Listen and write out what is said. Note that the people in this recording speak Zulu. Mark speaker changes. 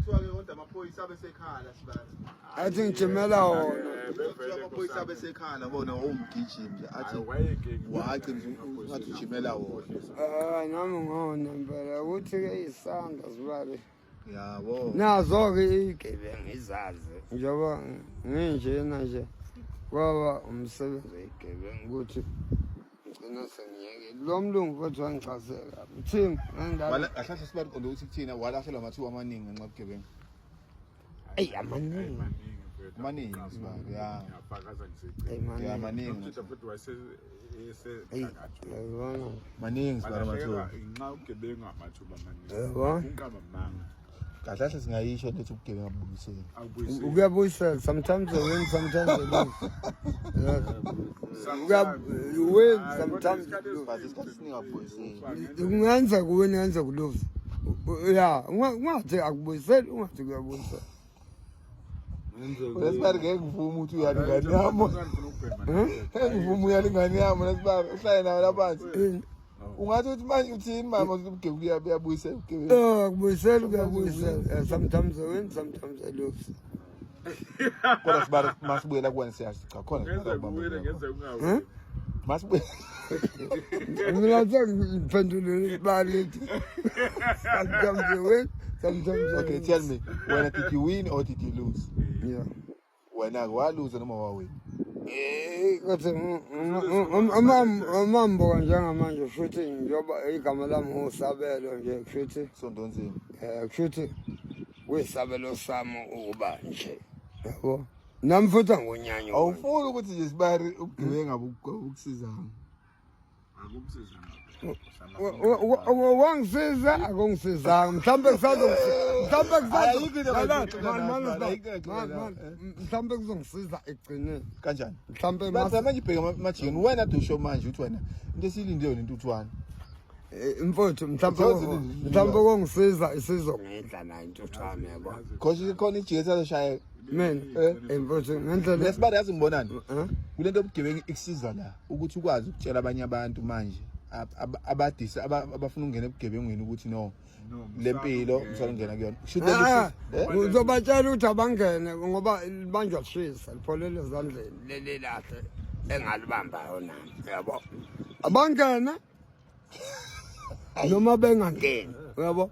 Speaker 1: kuthiwa ke kodwa amaphoyisa abesekhala sibani.
Speaker 2: Athi ngijimela wona.
Speaker 1: Amaphoyisa abesekhala bona umgijimi nje athi waqinisa ngathi ujimela wona.
Speaker 2: Nami ngona phela ukuthi ke isandla sibale.
Speaker 1: Yabo.
Speaker 2: Nazo ke igebengu izazi. Njengoba nginjena nje kwaba umsebenzi wegebengu ukuthi ngicina sengiyeke. Lo mlungu kodwa wangichazela. Uthini ngandaba.
Speaker 1: Ahlahla sibani qonde ukuthi kuthina walahlela amathuba amaningi ngenxa yobugebengu.
Speaker 2: Ey amaningi.
Speaker 1: Maningi sibani ya.
Speaker 3: Ngiyafakaza ngiseqini.
Speaker 1: Ya maningi.
Speaker 3: Uthatha futhi wayese
Speaker 2: Yabona.
Speaker 1: Maningi sibani amathuba.
Speaker 3: Ngenxa yobugebengu amathuba amaningi.
Speaker 2: Yebo.
Speaker 3: Unkama manga.
Speaker 1: Kahle singayisho lethi ubugebengu abubuyiseni.
Speaker 3: Awubuyiseli.
Speaker 2: Ukuyabuyisela sometimes they win sometimes they lose. You win sometimes you lose.
Speaker 1: But isikhathi singabuyiseni.
Speaker 2: Ungenza kuwina yenza kulose. Ya, ungathi akubuyiseli ungathi kuyabuyisela.
Speaker 1: Lesibari ngeke ngivume ukuthi uyalingani yami. Ngivuma uyalingani yami lesibari uhlale nawe laphansi. Ungathi uthi manje uthini mama ubugebengu buyabuyisela ubugebengu.
Speaker 2: Akubuyiseli kuyabuyisela. Sometimes they win sometimes they lose.
Speaker 1: Kodwa sibari masibuyela kuwena siyazicha khona.
Speaker 3: Ngenze ungawe.
Speaker 1: Masibuyela.
Speaker 2: Mina ngiphendule ibali. Sometimes they win sometimes.
Speaker 1: Okay, tell me, when did you win or did you lose?
Speaker 2: Yeah.
Speaker 1: When I lose noma wawina.
Speaker 2: Kodwa amambo njengamanje futhi njoba igama lami usabelo nje futhi
Speaker 1: Sondonzini.
Speaker 2: futhi wesabelo sami ukuba nje yabo nami futhi ngonyanyo
Speaker 1: Awufuni ukuthi nje sibari ubugebenga ukusizana.
Speaker 3: Akumsiza.
Speaker 2: wangisiza akungisizanga mhlambe mhlambe kuzongisiza egcineni
Speaker 1: Kanjani?
Speaker 2: mhlambe
Speaker 1: Manje ibheka majini wena dusho manje uthi wena into esilindele nentuthwana.
Speaker 2: mfowethu mhlambe kongisiza isizongidla nayo intuthwane yabo
Speaker 1: Because khona ijezi azoshaya.
Speaker 2: mina mfowethu ngendlela
Speaker 1: Lesibari yazi ngibonani? Kulento obugebengu ikusiza la ukuthi ukwazi ukutshela abanye abantu manje abadisi abafuna ukungena ebugebengweni ukuthi no lempilo msala ngena kuyona.
Speaker 2: Uzobatshela ukuthi abangene ngoba libanjwa shisa lipholele ezandleni leli lahle engalibambayo nami yabo abangene noma bengangeni yabo